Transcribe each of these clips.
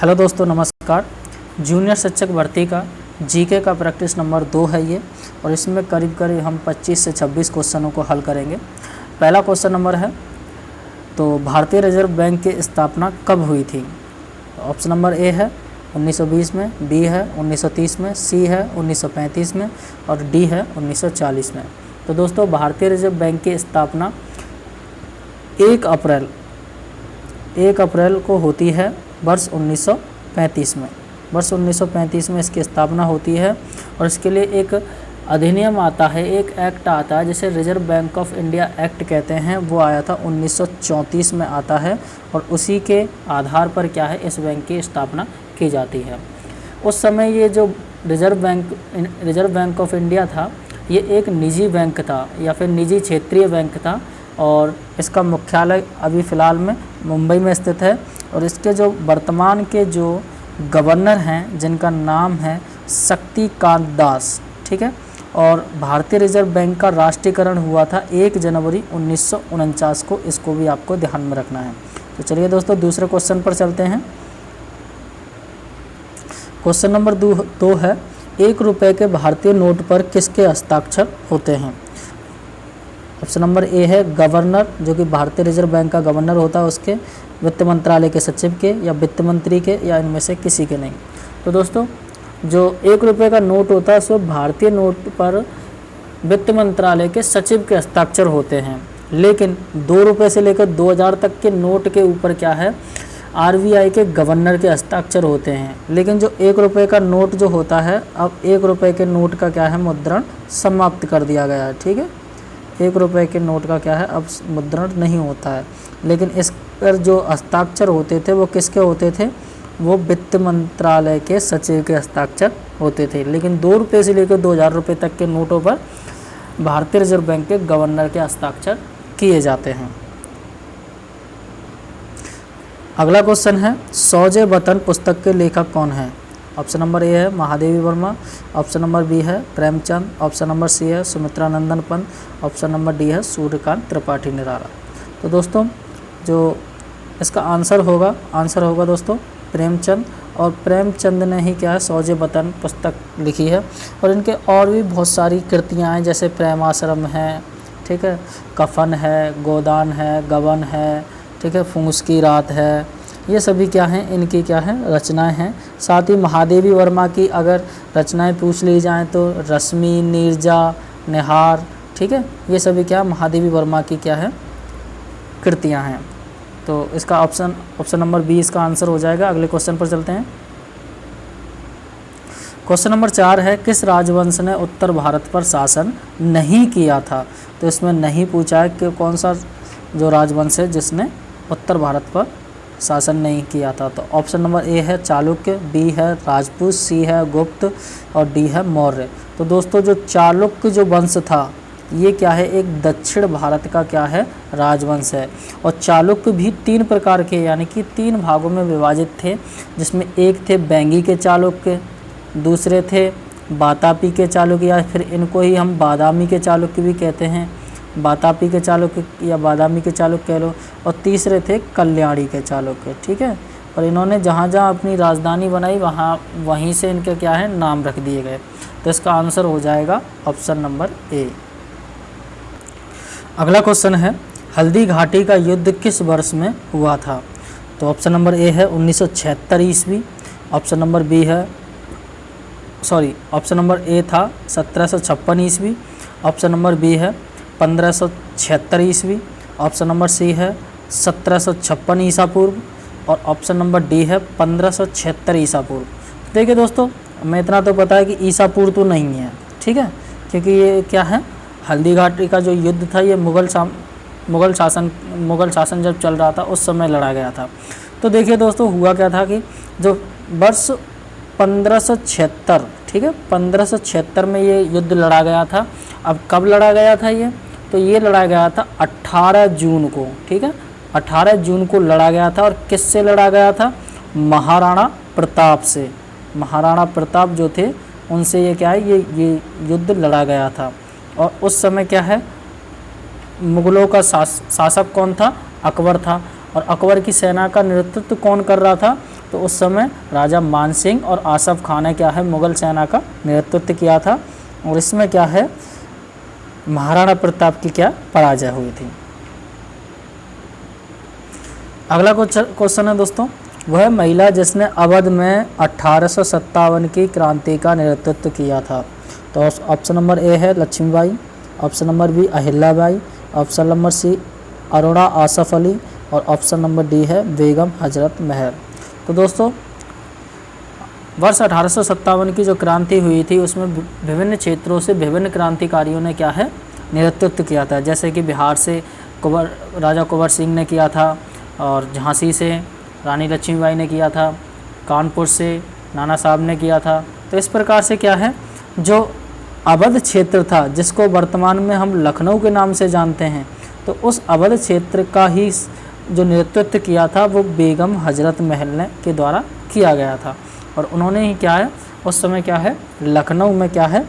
Hello दोस्तों, नमस्कार। Junior शिक्षक भर्ती का जीके का प्रैक्टिस नंबर 2 है ये, और इसमें करीब करीब हम 25 से 26 क्वेश्चनों को हल करेंगे। पहला क्वेश्चन नंबर है, तो भारतीय रिजर्व बैंक की स्थापना कब हुई थी? ऑप्शन नंबर ए है 1920 में, बी है 1930 में, सी है 1935 में और डी है 1940 में। तो दोस्तों, भारतीय रिजर्व बैंक की स्थापना 1 अप्रैल को होती है वर्ष 1935 में। वर्ष 1935 में इसकी स्थापना होती है, और इसके लिए एक अधिनियम आता है, एक एक्ट आता है जिसे reserve bank of India act कहते हैं। वो आया था 1934 में आता है, और उसी के आधार पर क्या है, इस बैंक की स्थापना की जाती है। उस समय ये जो रिजर्व बैंक ऑफ इंडिया था, ये एक निजी बैंक था या फिर निजी क्षेत्रीय बैंक था, और इसका मुख्यालय अभी फ़िलहाल में मुंबई में स्थित है। और इसके जो वर्तमान के जो गवर्नर हैं, जिनका नाम है शक्तिकांत दास, ठीक है। और भारतीय रिजर्व बैंक का राष्ट्रीयकरण हुआ था 1 जनवरी 1949 को। इसको भी आपको ध्यान में रखना है। तो चलिए दोस्तों, दूसरे क्वेश्चन पर चलते हैं। क्वेश्चन नंबर 2 है, 1 रुपये के भारतीय नोट पर किसके हस्ताक्षर होते हैं? ऑप्शन नंबर ए है गवर्नर, जो कि भारतीय रिजर्व बैंक का गवर्नर होता है, उसके, वित्त मंत्रालय के सचिव के, या वित्त मंत्री के, या इनमें से किसी के नहीं। तो दोस्तों, जो 1 रुपये का नोट होता है, सो भारतीय नोट पर वित्त मंत्रालय के सचिव के हस्ताक्षर होते हैं। लेकिन 2 रुपये से लेकर 2000 तक के नोट के ऊपर क्या है, आरबीआई के गवर्नर के हस्ताक्षर होते हैं। लेकिन जो 1 रुपये का नोट जो होता है, अब 1 रुपये के नोट का क्या है, मुद्रण समाप्त कर दिया गया है, ठीक है। 1 रुपये के नोट का क्या है, अब मुद्रण नहीं होता है। लेकिन इस पर जो हस्ताक्षर होते थे वो किसके होते थे? वो वित्त मंत्रालय के सचिव के हस्ताक्षर होते थे। लेकिन 2 रुपये से लेकर 2000 रुपये तक के नोटों पर भारतीय रिजर्व बैंक के गवर्नर के हस्ताक्षर किए जाते हैं। अगला क्वेश्चन है, सौजे वतन पुस्तक के लेखक कौन है? ऑप्शन नंबर ए है Mahadevi Verma, option number B है प्रेमचंद, ऑप्शन नंबर सी है Sumitra Nandan Pant, option number D है सूर्यकांत त्रिपाठी निराला। तो दोस्तों, जो इसका आंसर होगा दोस्तों प्रेमचंद। और प्रेमचंद ने ही क्या है, सौजे वतन पुस्तक लिखी है। और इनके और भी बहुत सारी कृतियाँ हैं, जैसे प्रेमाश्रम है, ठीक है, कफन है, गोदान है, गबन है, ठीक है, फूस की रात है। ये सभी क्या हैं, इनकी क्या है, रचनाएं हैं। साथ ही महादेवी वर्मा की अगर रचनाएं पूछ ली जाएं तो रश्मि, नीरजा, निहार, ठीक है, ये सभी क्या महादेवी वर्मा की क्या है, कृतियां हैं। तो इसका ऑप्शन नंबर बी इसका आंसर हो जाएगा। अगले क्वेश्चन पर चलते हैं। क्वेश्चन नंबर 4 है, किस राजवंश ने उत्तर भारत पर शासन नहीं किया था? तो इसमें नहीं पूछा है कि कौन सा जो राजवंश है जिसने उत्तर भारत पर शासन नहीं किया था। तो ऑप्शन नंबर ए है चालुक्य, बी है राजपूत, सी है गुप्त और डी है मौर्य। तो दोस्तों, जो चालुक्य जो वंश था, ये क्या है, एक दक्षिण भारत का क्या है, राजवंश है। और चालुक्य भी 3 प्रकार के, यानी कि 3 भागों में विभाजित थे, जिसमें एक थे बैंगी के चालुक्य, दूसरे थे बातापी के चालुक्य, या फिर इनको ही हम बादामी के चालुक्य भी कहते हैं, बातापी के चालुक्य या बादामी के चालुक्य कह लो। और तीसरे थे कल्याणी के चालुक्य, ठीक है। और इन्होंने जहाँ जहाँ अपनी राजधानी बनाई, वहीं से इनके क्या है, नाम रख दिए गए। तो इसका आंसर हो जाएगा ऑप्शन नंबर ए। अगला क्वेश्चन है, हल्दी घाटी का युद्ध किस वर्ष में हुआ था? तो ऑप्शन नंबर ए है 1976 ईस्वी, ऑप्शन नंबर ए था 1756 ईस्वी, ऑप्शन नंबर बी है 1576 ईस्वी, ऑप्शन नंबर सी है 1756 ईसा पूर्व, और ऑप्शन नंबर डी है 1576 ईसा पूर्व। देखिए दोस्तों, हमें इतना तो पता है कि ईसा पूर्व तो नहीं है, ठीक है, क्योंकि ये क्या है, हल्दी घाटी का जो युद्ध था, ये मुगल शासन जब चल रहा था उस समय लड़ा गया था। तो देखिए दोस्तों, हुआ क्या था कि जो वर्ष 1576, ठीक है, 1576 में ये युद्ध लड़ा गया था। अब कब लड़ा गया था ये? तो ये लड़ा गया था 18 जून को, ठीक है, 18 जून को लड़ा गया था। और किससे लड़ा गया था? महाराणा प्रताप से। महाराणा प्रताप जो थे, उनसे ये क्या है, ये युद्ध लड़ा गया था। और उस समय क्या है, मुगलों का शासक कौन था? अकबर था। और अकबर की सेना का नेतृत्व कौन कर रहा था? तो उस समय राजा मान सिंह और आसफ खान ने क्या है मुगल सेना का नेतृत्व किया था, और इसमें क्या है महाराणा प्रताप की क्या पराजय हुई थी। अगला क्वेश्चन है दोस्तों, वह महिला जिसने अवध में 1857 की क्रांति का नेतृत्व किया था। तो ऑप्शन नंबर ए है Lakshmibai, option number B Ahilyabai, option number C Aruna Asaf Ali, और ऑप्शन नंबर डी है बेगम हजरत महल। तो दोस्तों वर्ष 1857 की जो क्रांति हुई थी उसमें विभिन्न क्षेत्रों से विभिन्न क्रांतिकारियों ने क्या है नेतृत्व किया था। जैसे कि बिहार से राजा कुंवर सिंह ने किया था, और झांसी से रानी लक्ष्मीबाई ने किया था, कानपुर से नाना साहब ने किया था। तो इस प्रकार से क्या है जो अवध क्षेत्र था जिसको वर्तमान में हम लखनऊ के नाम से जानते हैं, तो उस अवध क्षेत्र का ही जो नेतृत्व किया था वो बेगम हजरत महल ने के द्वारा किया गया था, और उन्होंने ही क्या है उस समय क्या है लखनऊ में क्या है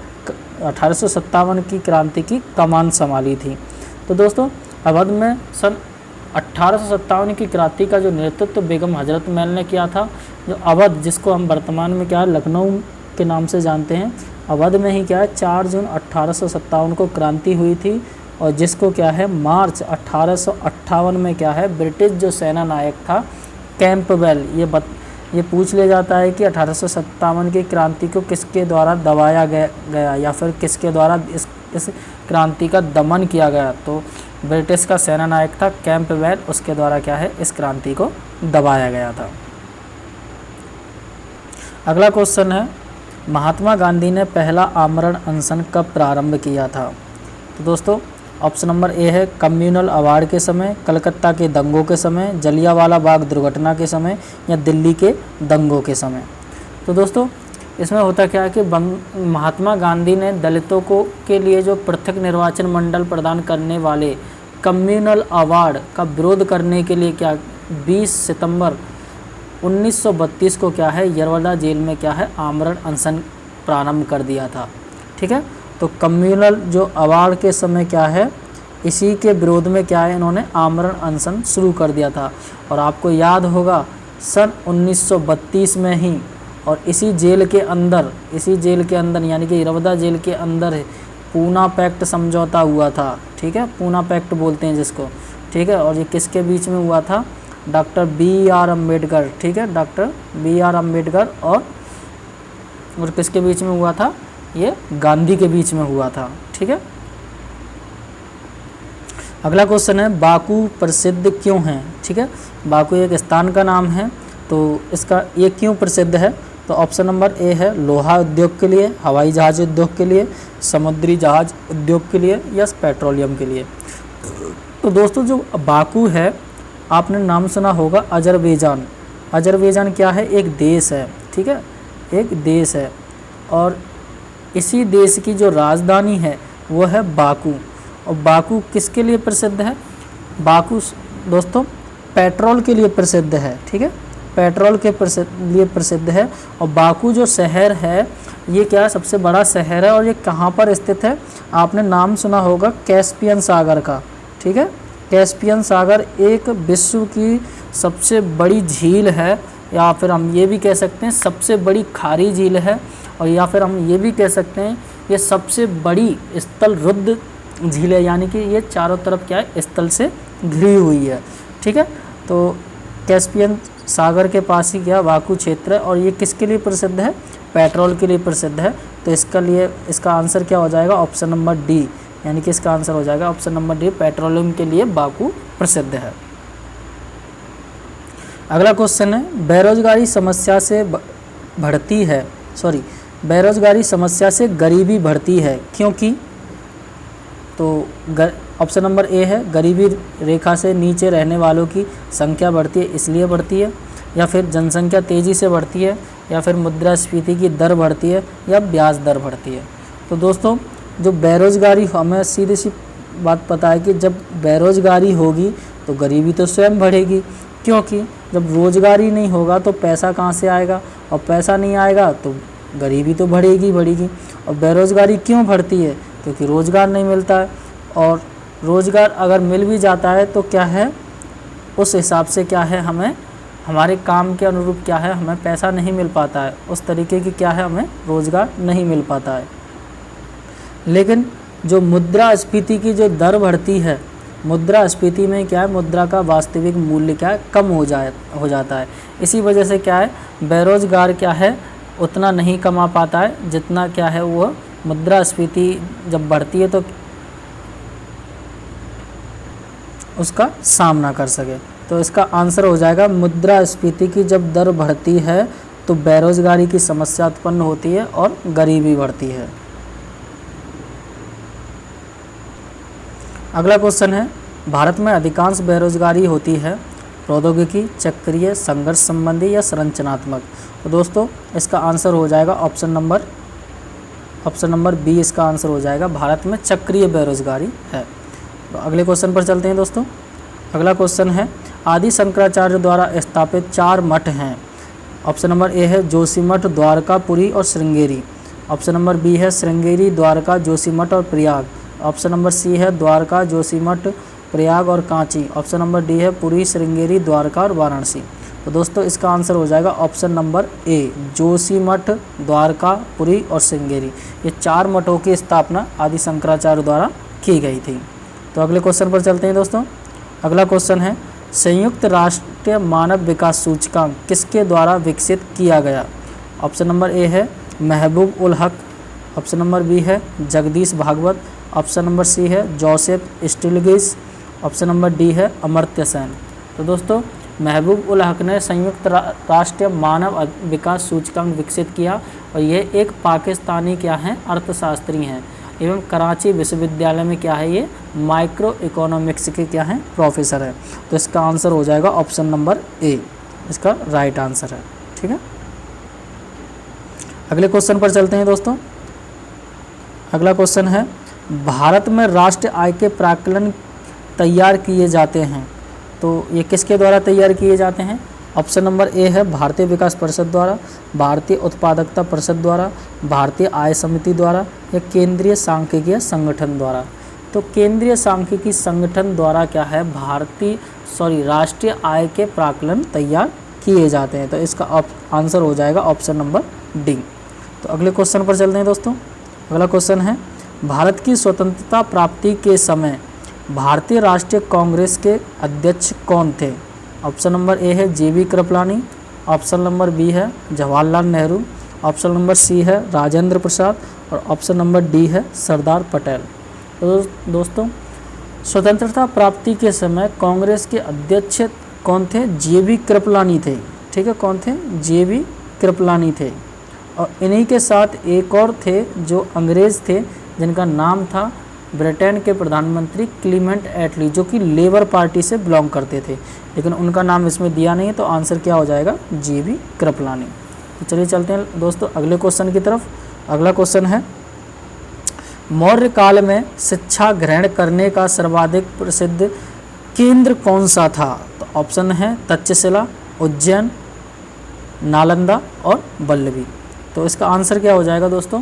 1857 की क्रांति की कमान संभाली थी। तो दोस्तों अवध में सन 1857 की क्रांति का जो नेतृत्व बेगम हजरत महल ने किया था, जो अवध जिसको हम वर्तमान में क्या है लखनऊ के नाम से जानते हैं, अवध में ही क्या है 4 जून 1857 को क्रांति हुई थी, और जिसको क्या है मार्च 1858 में क्या है ब्रिटिश जो सेना नायक था कैंपबेल, ये पूछ लिया जाता है कि 1857 की क्रांति को किसके द्वारा दबाया गया या फिर किसके द्वारा इस क्रांति का दमन किया गया, तो ब्रिटिश का सेना नायक था कैंपबेल, उसके द्वारा क्या है इस क्रांति को दबाया गया था। अगला क्वेश्चन है, महात्मा गांधी ने पहला आमरण अनशन कब प्रारंभ किया था। तो दोस्तों ऑप्शन नंबर ए है कम्युनल अवार्ड के समय, कलकत्ता के दंगों के समय, जलियांवाला बाग दुर्घटना के समय, या दिल्ली के दंगों के समय। तो दोस्तों इसमें होता क्या है कि महात्मा गांधी ने दलितों के लिए जो पृथक निर्वाचन मंडल प्रदान करने वाले कम्युनल अवार्ड का विरोध करने के लिए क्या 20 सितंबर 1932 को क्या है यरवदा जेल में क्या है आमरण अनशन प्रारंभ कर दिया था। ठीक है, तो कम्युनल जो अवार्ड के समय क्या है इसी के विरोध में क्या है इन्होंने आमरण अनशन शुरू कर दिया था। और आपको याद होगा सन 1932 में ही और इसी जेल के अंदर यानी कि यरवदा जेल के अंदर पूना पैक्ट समझौता हुआ था। ठीक है, पूना पैक्ट बोलते हैं जिसको। ठीक है, और ये किसके बीच में हुआ था, डॉक्टर B.R. अम्बेडकर। ठीक है, डॉक्टर B.R. अम्बेडकर और किसके बीच में हुआ था, ये गांधी के बीच में हुआ था। ठीक है, अगला क्वेश्चन है बाकू प्रसिद्ध क्यों है। ठीक है, बाकू एक स्थान का नाम है, तो इसका ये क्यों प्रसिद्ध है, तो ऑप्शन नंबर ए है लोहा उद्योग के लिए, हवाई जहाज उद्योग के लिए, समुद्री जहाज उद्योग के लिए, या पेट्रोलियम के लिए। तो दोस्तों जो बाकू है आपने नाम सुना होगा अजरबैजान। अजरबैजान क्या है, एक देश है। ठीक है, एक देश है, और इसी देश की जो राजधानी है वो है बाकू। और बाकू किसके लिए प्रसिद्ध है, बाकू दोस्तों पेट्रोल के लिए प्रसिद्ध है। ठीक है, पेट्रोल के लिए प्रसिद्ध है। और बाकू जो शहर है ये क्या सबसे बड़ा शहर है, और ये कहाँ पर स्थित है, आपने नाम सुना होगा कैस्पियन सागर का। ठीक है, कैस्पियन सागर एक विश्व की सबसे बड़ी झील है, या फिर हम ये भी कह सकते हैं सबसे बड़ी खारी झील है, और या फिर हम ये भी कह सकते हैं ये सबसे बड़ी स्थल रुद्ध झील है, यानी कि ये चारों तरफ क्या है स्थल से घिरी हुई है। ठीक है, तो कैस्पियन सागर के पास ही क्या बाकू क्षेत्र है, और ये किसके लिए प्रसिद्ध है, पेट्रोल के लिए प्रसिद्ध है। तो इसका आंसर क्या हो जाएगा, ऑप्शन नंबर डी, यानी कि इसका आंसर हो जाएगा ऑप्शन नंबर डी, पेट्रोलियम के लिए बाकू प्रसिद्ध है। अगला क्वेश्चन है बेरोजगारी समस्या से गरीबी बढ़ती है क्योंकि, तो ऑप्शन नंबर ए है गरीबी रेखा से नीचे रहने वालों की संख्या बढ़ती है इसलिए बढ़ती है, या फिर जनसंख्या तेज़ी से बढ़ती है, या फिर मुद्रास्फीति की दर बढ़ती है, या ब्याज दर बढ़ती है। तो दोस्तों जो बेरोजगारी, हमें सीधी सी बात पता है कि जब बेरोजगारी होगी तो गरीबी तो स्वयं बढ़ेगी, क्योंकि जब रोजगारी नहीं होगा तो पैसा कहाँ से आएगा, और पैसा नहीं आएगा तो गरीबी तो बढ़ेगी। और बेरोजगारी क्यों बढ़ती है, क्योंकि रोज़गार नहीं मिलता है, और रोज़गार अगर मिल भी जाता है तो क्या है उस हिसाब से क्या है हमें हमारे काम के अनुरूप क्या है, हमें पैसा नहीं मिल पाता है, उस तरीके की क्या है, हमें रोज़गार नहीं मिल पाता है। लेकिन जो मुद्रास्फीति की जो दर बढ़ती है, मुद्रास्फीति में क्या है, मुद्रा का वास्तविक मूल्य क्या है, कम हो जाता है। इसी वजह से क्या है, बेरोज़गार क्या है, उतना नहीं कमा पाता है जितना क्या है वो मुद्रास्फीति जब बढ़ती है तो उसका सामना कर सके। तो इसका आंसर हो जाएगा मुद्रास्फीति की जब दर बढ़ती है तो बेरोजगारी की समस्या उत्पन्न होती है और गरीबी बढ़ती है। अगला क्वेश्चन है, भारत में अधिकांश बेरोजगारी होती है प्रौद्योगिकी, चक्रीय, संघर्ष संबंधी या संरचनात्मक। तो दोस्तों इसका आंसर हो जाएगा ऑप्शन नंबर बी, इसका आंसर हो जाएगा, भारत में चक्रीय बेरोजगारी है। तो अगले क्वेश्चन पर चलते हैं दोस्तों। अगला क्वेश्चन है, आदि शंकराचार्य द्वारा स्थापित 4 मठ हैं। ऑप्शन नंबर ए है जोशीमठ, द्वारका, पुरी और श्रृंगेरी। ऑप्शन नंबर बी है श्रृंगेरी, द्वारका, जोशीमठ और प्रयाग। ऑप्शन नंबर सी है द्वारका, जोशीमठ, प्रयाग और कांची। ऑप्शन नंबर डी है पुरी, श्रृंगेरी, द्वारका और वाराणसी। तो दोस्तों इसका आंसर हो जाएगा ऑप्शन नंबर ए, जोशीमठ, द्वारका, पुरी और श्रृंगेरी। ये 4 मठों की स्थापना आदि शंकराचार्य द्वारा की गई थी। तो अगले क्वेश्चन पर चलते हैं दोस्तों। अगला क्वेश्चन है, संयुक्त राष्ट्र मानव विकास सूचकांक किसके द्वारा विकसित किया गया। ऑप्शन नंबर ए है महबूब ul Haq. Option number B है Jagdish Bhagwati. Option number C है Joseph Stiglitz. Option number D है अमर्त्य सेन। तो दोस्तों महबूब उल हक ने संयुक्त राष्ट्र मानव विकास सूचकांक विकसित किया और ये एक पाकिस्तानी क्या है, अर्थशास्त्री हैं एवं कराची विश्वविद्यालय में क्या है, ये माइक्रो इकोनॉमिक्स के क्या हैं, प्रोफेसर है। तो इसका आंसर हो जाएगा ऑप्शन नंबर ए, इसका राइट आंसर है। ठीक है, अगले क्वेश्चन पर चलते हैं दोस्तों। अगला क्वेश्चन है, भारत में राष्ट्रीय आय के प्राक्कलन तैयार किए जाते हैं, तो ये किसके द्वारा तैयार किए जाते हैं। ऑप्शन नंबर ए है भारतीय विकास परिषद द्वारा, भारतीय उत्पादकता परिषद द्वारा, भारतीय आय समिति द्वारा या केंद्रीय सांख्यिकीय संगठन द्वारा। तो केंद्रीय सांख्यिकी संगठन द्वारा क्या है, राष्ट्रीय आय के प्राक्कलन तैयार किए जाते हैं। तो इसका आंसर हो जाएगा ऑप्शन नंबर डी। तो अगले क्वेश्चन पर चलते हैं दोस्तों। अगला क्वेश्चन है, भारत की स्वतंत्रता प्राप्ति के समय भारतीय राष्ट्रीय कांग्रेस के अध्यक्ष कौन थे। ऑप्शन नंबर ए है JB Kripalani. Option number B है Jawaharlal Nehru. Option number C है राजेंद्र प्रसाद और ऑप्शन नंबर डी है सरदार पटेल। तो दोस्तों स्वतंत्रता प्राप्ति के समय कांग्रेस के अध्यक्ष कौन थे, JB कृपलानी थे। ठीक है, कौन थे, JB कृपलानी थे। और इन्हीं के साथ एक और थे जो अंग्रेज़ थे जिनका नाम था ब्रिटेन के प्रधानमंत्री क्लीमेंट एटली, जो कि लेबर पार्टी से बिलोंग करते थे, लेकिन उनका नाम इसमें दिया नहीं है। तो आंसर क्या हो जाएगा, JB कृपलानी। तो चलिए चलते हैं दोस्तों अगले क्वेश्चन की तरफ। अगला क्वेश्चन है, मौर्य काल में शिक्षा ग्रहण करने का सर्वाधिक प्रसिद्ध केंद्र कौन सा था। तो ऑप्शन है तक्षशिला, उज्जैन, नालंदा और वल्लभी। तो इसका आंसर क्या हो जाएगा दोस्तों,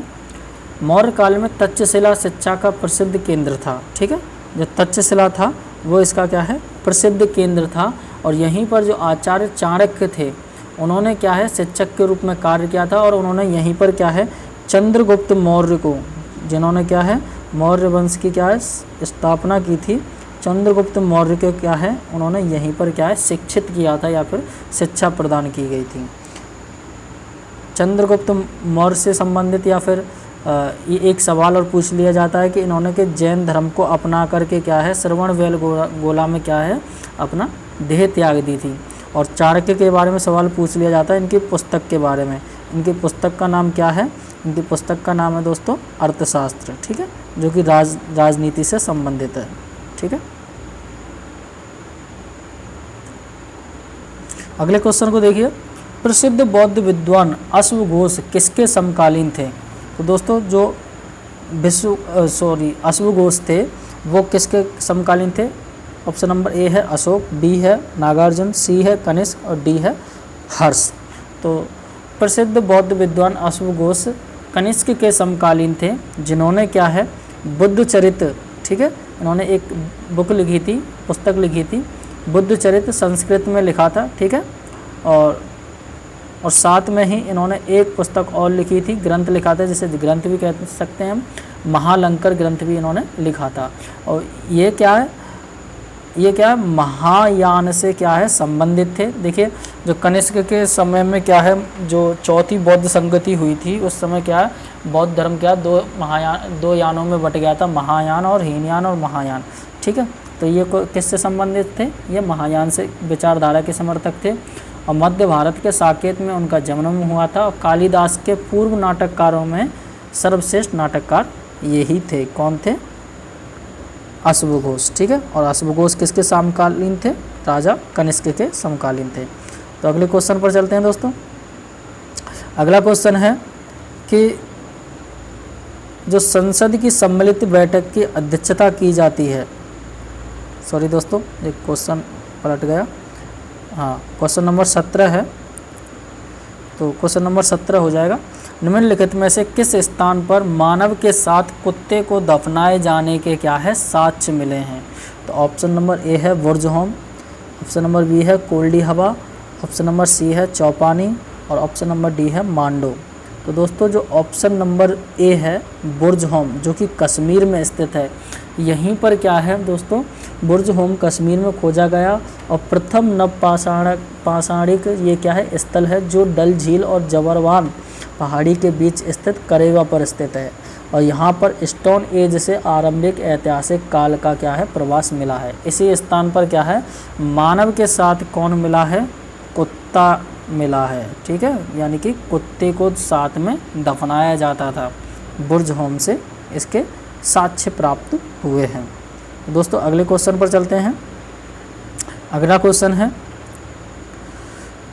मौर्य काल में तक्षशिला शिक्षा का प्रसिद्ध केंद्र था। ठीक है, जो तक्षशिला था वो इसका क्या है, प्रसिद्ध केंद्र था। और यहीं पर जो आचार्य चाणक्य थे उन्होंने क्या है, शिक्षक के रूप में कार्य किया था और उन्होंने यहीं पर क्या है, चंद्रगुप्त मौर्य को, जिन्होंने क्या है मौर्य वंश की क्या है स्थापना की थी, चंद्रगुप्त मौर्य के क्या है उन्होंने यहीं पर क्या है शिक्षित किया था या फिर शिक्षा प्रदान की गई थी। चंद्रगुप्त मौर्य से संबंधित या फिर ये एक सवाल और पूछ लिया जाता है कि इन्होंने के जैन धर्म को अपना करके क्या है श्रवण बेल गोला में क्या है अपना देह त्याग दी थी। और चाणक्य के बारे में सवाल पूछ लिया जाता है इनकी पुस्तक के बारे में। इनकी पुस्तक का नाम क्या है, इनकी पुस्तक का नाम है दोस्तों अर्थशास्त्र। ठीक है, जो कि राजनीति से संबंधित है। ठीक है, अगले क्वेश्चन को देखिए, प्रसिद्ध बौद्ध विद्वान अश्वघोष किसके समकालीन थे। तो दोस्तों जो अश्वघोष थे वो किसके समकालीन थे। ऑप्शन नंबर ए है अशोक, बी है नागार्जुन, सी है कनिष्क और डी है हर्ष। तो प्रसिद्ध बौद्ध विद्वान अश्वघोष कनिष्क के समकालीन थे, जिन्होंने क्या है बुद्ध चरित्र, ठीक है, इन्होंने एक बुक लिखी थी, पुस्तक लिखी थी, बुद्ध चरित्र संस्कृत में लिखा था। ठीक है, और साथ में ही इन्होंने एक पुस्तक और लिखी थी, ग्रंथ लिखा था, जिसे ग्रंथ भी कह सकते हैं हम, महालंकर ग्रंथ भी इन्होंने लिखा था। और ये क्या है, ये क्या है, महायान से क्या है संबंधित थे। देखिए जो कनिष्क के समय में क्या है, जो चौथी बौद्ध संगति हुई थी उस समय क्या है, बौद्ध धर्म क्या दो यानों में बट गया था, महायान और हीनयान और महायान। ठीक है, तो ये किससे संबंधित थे, ये महायान से विचारधारा के समर्थक थे। और मध्य भारत के साकेत में उनका जन्म हुआ था। और कालिदास के पूर्व नाटककारों में सर्वश्रेष्ठ नाटककार यही थे। कौन थे, अश्वघोष। ठीक है, और अश्वघोष किसके समकालीन थे, राजा कनिष्क के समकालीन थे। तो अगले क्वेश्चन पर चलते हैं दोस्तों। अगला क्वेश्चन है कि जो संसद की सम्मिलित बैठक की अध्यक्षता की जाती है, सॉरी दोस्तों एक क्वेश्चन पलट गया, हाँ क्वेश्चन नंबर 17 है, तो क्वेश्चन नंबर 17 हो जाएगा। निम्नलिखित में से किस स्थान पर मानव के साथ कुत्ते को दफनाए जाने के क्या है साक्ष्य मिले हैं? तो ऑप्शन नंबर ए है बुर्जहोम, ऑप्शन नंबर बी है कोल्डी हवा, ऑप्शन नंबर सी है चौपानी और ऑप्शन नंबर डी है मांडो। तो दोस्तों जो ऑप्शन नंबर ए है बुर्जहोम, जो कि कश्मीर में स्थित है, यहीं पर क्या है दोस्तों, बुर्जहोम कश्मीर में खोजा गया। और प्रथम पाषाणिक ये क्या है स्थल है, जो डल झील और जबरवान पहाड़ी के बीच स्थित करेवा पर स्थित है। और यहाँ पर स्टोन एज से आरंभिक ऐतिहासिक काल का क्या है प्रवास मिला है। इसी स्थान पर क्या है, मानव के साथ कौन मिला है, कुत्ता मिला है। ठीक है, यानी कि कुत्ते को साथ में दफनाया जाता था। बुर्जहोम से इसके साक्ष्य प्राप्त हुए हैं। दोस्तों अगले क्वेश्चन पर चलते हैं। अगला क्वेश्चन है,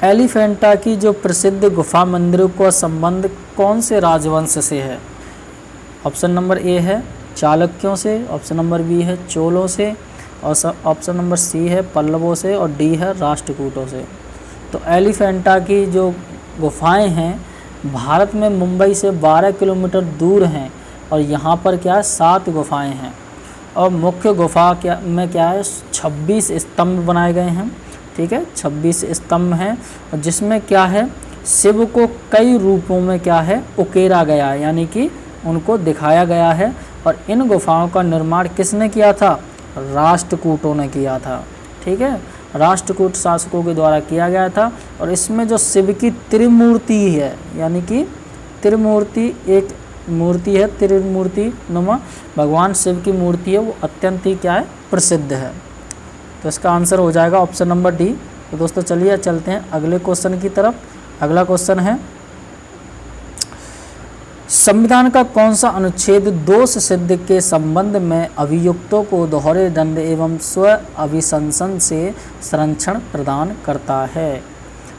एलिफेंटा की जो प्रसिद्ध गुफा मंदिरों का संबंध कौन से राजवंश से है? ऑप्शन नंबर ए है चालुक्यों से, ऑप्शन नंबर बी है चोलों से और ऑप्शन नंबर सी है पल्लवों से और डी है राष्ट्रकूटों से। तो एलिफेंटा की जो गुफाएं हैं भारत में मुंबई से 12 किलोमीटर दूर हैं और यहाँ पर क्या है 7 गुफाएं हैं। और मुख्य गुफा में क्या है 26 स्तंभ बनाए गए हैं। ठीक है, 26 स्तंभ हैं और जिसमें क्या है शिव को कई रूपों में क्या है उकेरा गया है, यानी कि उनको दिखाया गया है। और इन गुफाओं का निर्माण किसने किया था, राष्ट्रकूटों ने किया था। ठीक है, राष्ट्रकूट शासकों के द्वारा किया गया था। और इसमें जो शिव की त्रिमूर्ति है, यानी कि त्रिमूर्ति एक मूर्ति है, त्रिमूर्ति नुमा भगवान शिव की मूर्ति है, वो अत्यंत ही क्या है प्रसिद्ध है। तो इसका आंसर हो जाएगा ऑप्शन नंबर डी। तो दोस्तों चलिए चलते हैं अगले क्वेश्चन की तरफ। अगला क्वेश्चन है, संविधान का कौन सा अनुच्छेद दोष सिद्ध के संबंध में अभियुक्तों को दोहरे दंड एवं स्व अभिशंसन से संरक्षण प्रदान करता है?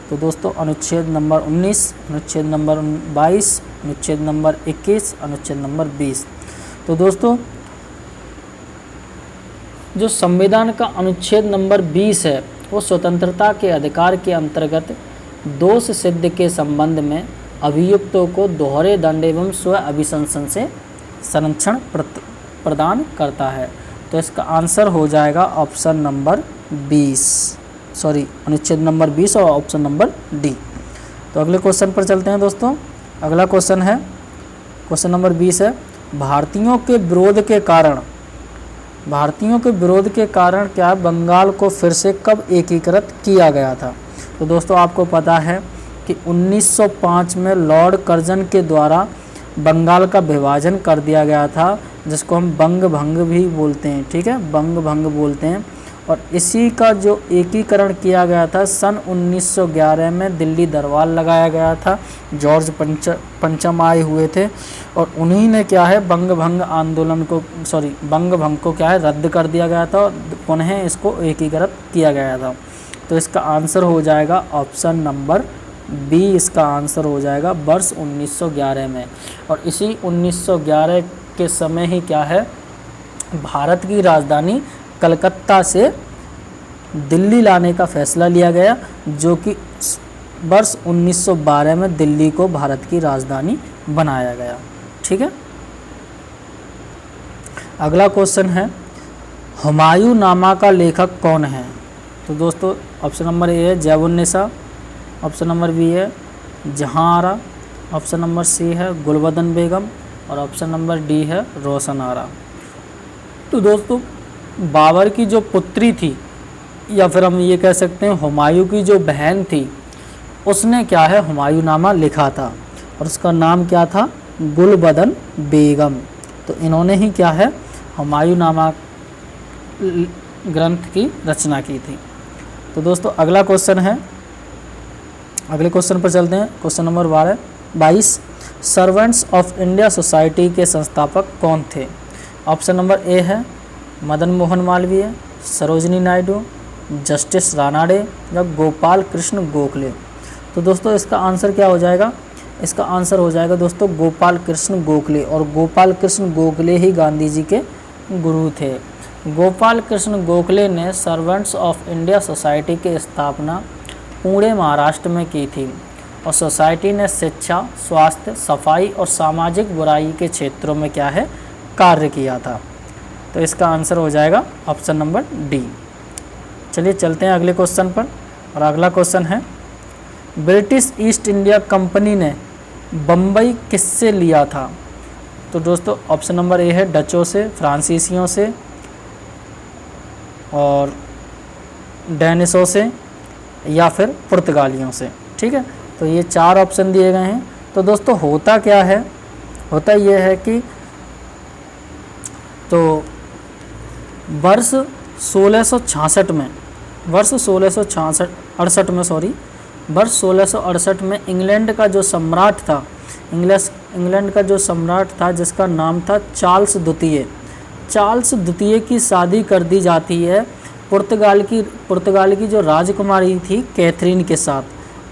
तो दोस्तों अनुच्छेद नंबर 19, अनुच्छेद नंबर 22, अनुच्छेद नंबर 21, अनुच्छेद नंबर 20। तो दोस्तों जो संविधान का अनुच्छेद नंबर 20 है वो स्वतंत्रता के अधिकार के अंतर्गत दोष सिद्ध के संबंध में अभियुक्तों को दोहरे दंड एवं स्व अभिशंसन से संरक्षण प्रदान करता है। तो इसका आंसर हो जाएगा ऑप्शन नंबर 20, सॉरी अनुच्छेद नंबर 20 और ऑप्शन नंबर डी। तो अगले क्वेश्चन पर चलते हैं दोस्तों। अगला क्वेश्चन है, क्वेश्चन नंबर 20 है, भारतीयों के विरोध के कारण क्या बंगाल को फिर से कब एकीकृत किया गया था? तो दोस्तों आपको पता है कि 1905 में लॉर्ड कर्जन के द्वारा बंगाल का विभाजन कर दिया गया था, जिसको हम बंग भंग भी बोलते हैं। ठीक है, बंग भंग बोलते हैं। और इसी का जो एकीकरण किया गया था सन 1911 में दिल्ली दरबार लगाया गया था, जॉर्ज पंचम आए हुए थे और उन्हीं ने क्या है बंग भंग आंदोलन को बंग भंग को क्या है रद्द कर दिया गया था, पुनः इसको एकीकृत किया गया था। तो इसका आंसर हो जाएगा ऑप्शन नंबर बी, इसका आंसर हो जाएगा वर्ष 1911 में। और इसी 1911 के समय ही क्या है भारत की राजधानी कलकत्ता से दिल्ली लाने का फैसला लिया गया, जो कि वर्ष 1912 में दिल्ली को भारत की राजधानी बनाया गया। ठीक है, अगला क्वेश्चन है, हुमायूं नामा का लेखक कौन है? तो दोस्तों ऑप्शन नंबर ए है जैबुन्निसा, ऑप्शन नंबर बी है जहां आरा, ऑप्शन नंबर सी है गुलबदन बेगम और ऑप्शन नंबर डी है रोशन आरा। तो दोस्तों बाबर की जो पुत्री थी या फिर हम ये कह सकते हैं हुमायूं की जो बहन थी, उसने क्या है हुमायूंनामा लिखा था और उसका नाम क्या था, गुलबदन बेगम। तो इन्होंने ही क्या है हुमायूंनामा ग्रंथ की रचना की थी। तो दोस्तों अगला क्वेश्चन है, अगले क्वेश्चन पर चलते हैं। Question number 22, servants of India society के संस्थापक कौन थे? ऑप्शन नंबर ए है मदन मोहन मालवीय, सरोजिनी नायडू, जस्टिस रानाडे या गोपाल कृष्ण गोखले। तो दोस्तों इसका आंसर क्या हो जाएगा, इसका आंसर हो जाएगा दोस्तों गोपाल कृष्ण गोखले। और गोपाल कृष्ण गोखले ही गांधी जी के गुरु थे। गोपाल कृष्ण गोखले ने सर्वेंट्स ऑफ इंडिया सोसाइटी की स्थापना पुणे महाराष्ट्र में की थी और सोसाइटी ने शिक्षा, स्वास्थ्य, सफाई और सामाजिक बुराई के क्षेत्रों में क्या है कार्य किया था। तो इसका आंसर हो जाएगा ऑप्शन नंबर डी। चलिए चलते हैं अगले क्वेश्चन पर। और अगला क्वेश्चन है, ब्रिटिश ईस्ट इंडिया कंपनी ने बम्बई किससे लिया था? तो दोस्तों ऑप्शन नंबर ए है डचों से, फ्रांसीसियों से और डेनिशों से या फिर पुर्तगालियों से। ठीक है, तो ये 4 ऑप्शन दिए गए हैं। तो दोस्तों होता क्या है, होता ये है कि तो वर्ष 1668 में, वर्ष 1668 में सॉरी वर्ष 1668 में इंग्लैंड का जो सम्राट था, इंग्लैंड का जो सम्राट था जिसका नाम था चार्ल्स द्वितीय, चार्ल्स द्वितीय की शादी कर दी जाती है पुर्तगाल की जो राजकुमारी थी कैथरीन के साथ।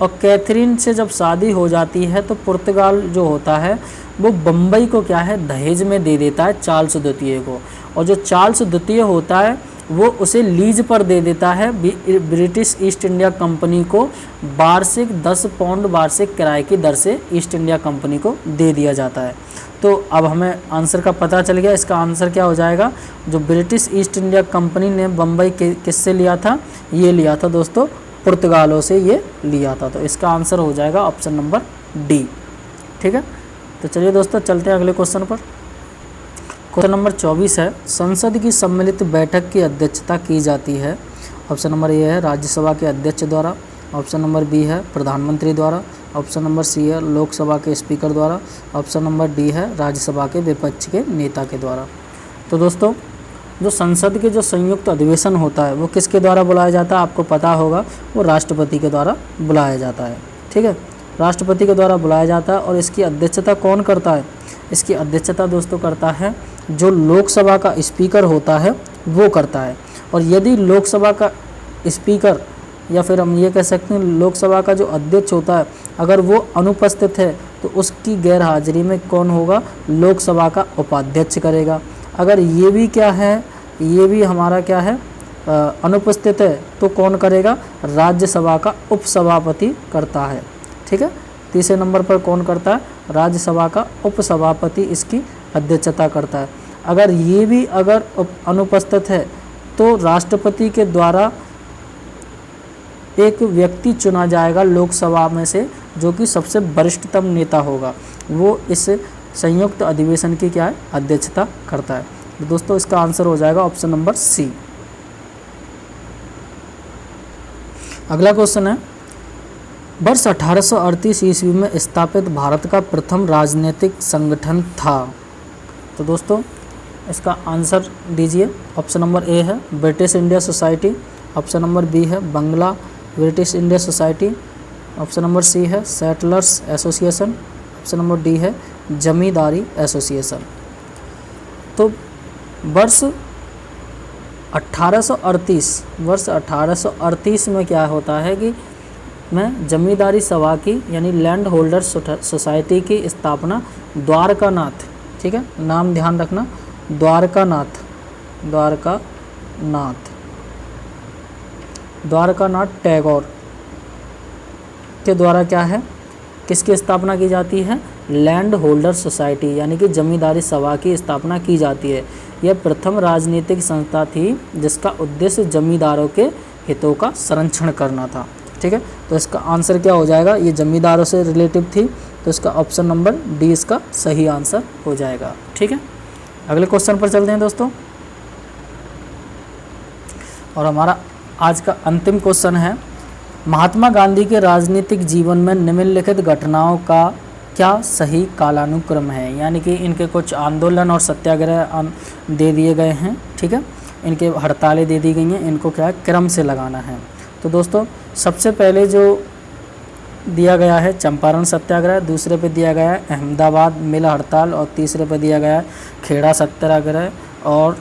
और कैथरीन से जब शादी हो जाती है तो पुर्तगाल जो होता है वो बम्बई को क्या है दहेज में दे देता है चार्ल्स द्वितीय को। और जो चार्ल्स द्वितीय होता है वो उसे लीज पर दे देता है ब्रिटिश ईस्ट इंडिया कंपनी को, वार्षिक 10 पाउंड वार्षिक किराए की दर से ईस्ट इंडिया कंपनी को दे दिया जाता है। तो अब हमें आंसर का पता चल गया। इसका आंसर क्या हो जाएगा, जो ब्रिटिश ईस्ट इंडिया कंपनी ने बम्बई किससे लिया था, ये लिया था दोस्तों पुर्तगालों से ये लिया था। तो इसका आंसर हो जाएगा ऑप्शन नंबर डी। ठीक है, तो चलिए दोस्तों चलते हैं अगले क्वेश्चन पर। क्वेश्चन नंबर 24 है, संसद की सम्मिलित बैठक की अध्यक्षता की जाती है। ऑप्शन नंबर ए है राज्यसभा के अध्यक्ष द्वारा, ऑप्शन नंबर बी है प्रधानमंत्री द्वारा, ऑप्शन नंबर सी है लोकसभा के स्पीकर द्वारा, ऑप्शन नंबर डी है राज्यसभा के विपक्ष के नेता के द्वारा। तो दोस्तों जो संसद के जो संयुक्त अधिवेशन होता है वो किसके द्वारा बुलाया जाता है, आपको पता होगा, वो राष्ट्रपति के द्वारा बुलाया जाता है। ठीक है, राष्ट्रपति के द्वारा बुलाया जाता है। और इसकी अध्यक्षता कौन करता है, इसकी अध्यक्षता दोस्तों करता है जो लोकसभा का स्पीकर होता है वो करता है। और यदि लोकसभा का स्पीकर या फिर हम ये कह सकते हैं लोकसभा का जो अध्यक्ष होता है अगर वो अनुपस्थित है तो उसकी गैर हाजिरी में कौन होगा, लोकसभा का उपाध्यक्ष करेगा। अगर ये भी क्या है, ये भी हमारा क्या है अनुपस्थित है तो कौन करेगा, राज्यसभा का उपसभापति करता है। ठीक है, तीसरे नंबर पर कौन करता है, राज्यसभा का उपसभापति इसकी अध्यक्षता करता है। अगर ये भी अगर अनुपस्थित है तो राष्ट्रपति के द्वारा एक व्यक्ति चुना जाएगा लोकसभा में से जो कि सबसे वरिष्ठतम नेता होगा, वो इस संयुक्त अधिवेशन की क्या है अध्यक्षता करता है। तो दोस्तों इसका आंसर हो जाएगा ऑप्शन नंबर सी। अगला क्वेश्चन है, वर्ष 1838 ईस्वी में स्थापित भारत का प्रथम राजनीतिक संगठन था। तो दोस्तों इसका आंसर दीजिए। ऑप्शन नंबर ए है British India society, option number B है Bangla British India society, option number C है settlers association, option number D है जमींदारी एसोसिएशन। तो वर्ष 1838 में क्या होता है कि में जमींदारी सभा की यानी लैंड होल्डर सोसाइटी की स्थापना द्वारकानाथ, ठीक है नाम ध्यान रखना, द्वारकानाथ टैगोर के द्वारा क्या है, किसकी स्थापना की जाती है, लैंड होल्डर सोसाइटी यानी कि जमींदारी सभा की स्थापना की जाती है। यह प्रथम राजनीतिक संस्था थी जिसका उद्देश्य जमींदारों के हितों का संरक्षण करना था। ठीक है। तो इसका आंसर क्या हो जाएगा, ये जमींदारों से रिलेटिव थी, तो इसका ऑप्शन नंबर डी इसका सही आंसर हो जाएगा। ठीक है, अगले क्वेश्चन पर चलते हैं दोस्तों। और हमारा आज का अंतिम क्वेश्चन है, महात्मा गांधी के राजनीतिक जीवन में निम्नलिखित घटनाओं का क्या सही कालानुक्रम है। यानी कि इनके कुछ आंदोलन और सत्याग्रह दे दिए गए हैं, ठीक है, इनके हड़तालें दे दी गई हैं, इनको क्या है क्रम से लगाना है। तो दोस्तों सबसे पहले जो दिया गया है चंपारण सत्याग्रह, दूसरे पे दिया गया है अहमदाबाद मिल हड़ताल, और तीसरे पे दिया गया है खेड़ा सत्याग्रह, और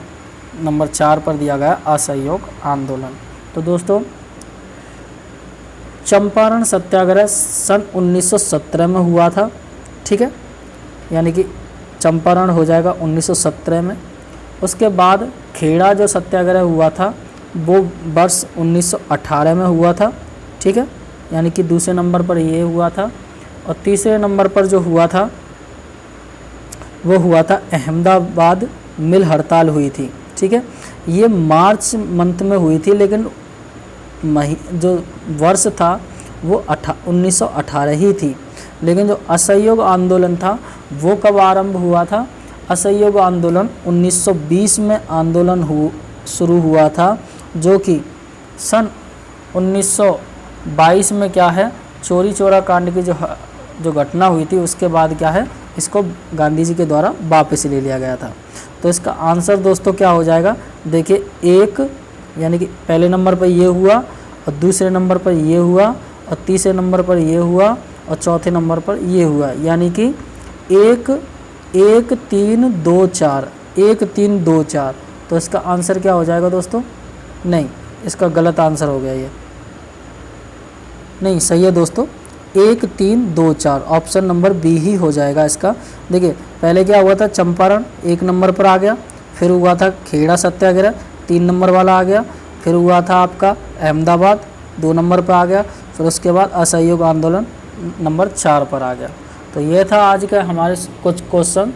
नंबर 4 पर दिया गया असहयोग आंदोलन। तो दोस्तों चंपारण सत्याग्रह सन 1917 में हुआ था, ठीक है, यानी कि चंपारण हो जाएगा 1917 में। उसके बाद खेड़ा जो सत्याग्रह हुआ था वो वर्ष 1918 में हुआ था, ठीक है, यानी कि दूसरे नंबर पर ये हुआ था। और तीसरे नंबर पर जो हुआ था वो हुआ था अहमदाबाद मिल हड़ताल हुई थी, ठीक है, ये मार्च मंथ में हुई थी, लेकिन जो वर्ष था वो 1918 ही थी। लेकिन जो असहयोग आंदोलन था वो कब आरंभ हुआ था, असहयोग आंदोलन 1920 में आंदोलन शुरू हुआ था, जो कि सन 1922 में क्या है चोरी चोरा कांड की जो घटना हुई थी उसके बाद क्या है इसको गांधी जी के द्वारा वापस ले लिया गया था। तो इसका आंसर दोस्तों क्या हो जाएगा, देखिए एक, यानी कि पहले नंबर पर ये हुआ, और दूसरे नंबर पर ये हुआ, और तीसरे नंबर पर ये हुआ, और चौथे नंबर पर ये हुआ, यानी कि 1 1 3 2 4 1 3 2 4। तो इसका आंसर क्या हो जाएगा दोस्तों, नहीं इसका गलत आंसर हो गया, ये नहीं सही है दोस्तों, 1 3 2 4 ऑप्शन नंबर बी ही हो जाएगा इसका। देखिए पहले क्या हुआ था, चंपारण 1 नंबर पर आ गया, फिर हुआ था खेड़ा सत्याग्रह 3 नंबर वाला आ गया, फिर हुआ था आपका अहमदाबाद 2 नंबर पर आ गया, फिर उसके बाद असहयोग आंदोलन नंबर 4 पर आ गया। तो ये था आज का हमारे कुछ क्वेश्चन।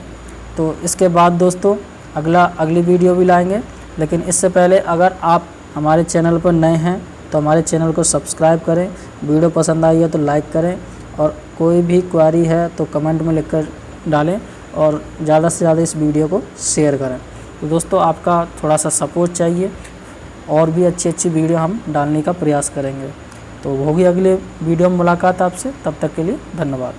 तो इसके बाद दोस्तों अगली वीडियो भी लाएंगे, लेकिन इससे पहले अगर आप हमारे चैनल पर नए हैं तो हमारे चैनल को सब्सक्राइब करें, वीडियो पसंद आई है तो लाइक करें, और कोई भी क्वेरी है तो कमेंट में लिखकर डालें, और ज़्यादा से ज़्यादा इस वीडियो को शेयर करें। तो दोस्तों आपका थोड़ा सा सपोर्ट चाहिए, और भी अच्छी वीडियो हम डालने का प्रयास करेंगे। तो होगी अगले वीडियो में मुलाकात आपसे, तब तक के लिए धन्यवाद।